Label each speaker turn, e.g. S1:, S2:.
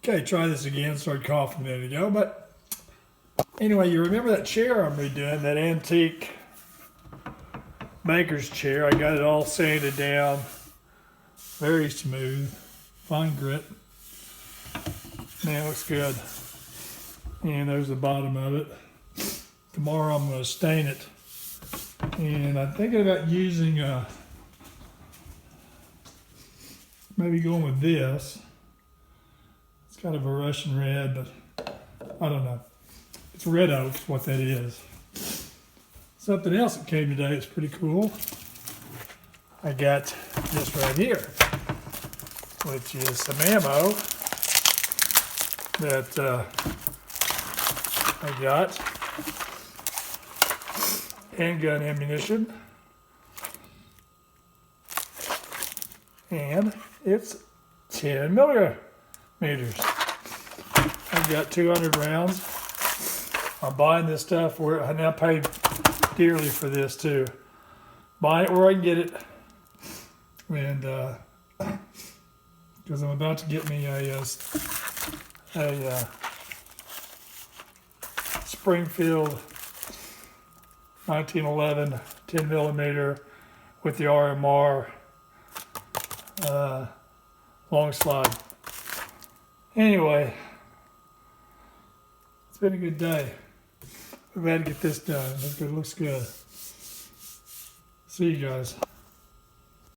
S1: Okay, try this again. Started coughing a minute ago, but anyway, you remember that chair I'm redoing, that antique maker's chair. I got it all sanded down, very smooth, fine grit. Man, it looks good. And there's the bottom of it. Tomorrow I'm going to stain it, and I'm thinking about using maybe going with this. It's kind of a Russian red, but I don't know. It's red oak, is what that is. Something else that came today is pretty cool. I got this right here, which is some ammo that I got. Handgun ammunition. And it's 10 millimeters. I've got 200 rounds. I'm buying this stuff where I now paid dearly for this too. Buying it where I can get it, and because I'm about to get me a Springfield 1911 10 millimeter with the RMR long slide. Anyway, it's been a good day. I'm glad to get this done. It looks good. See you guys.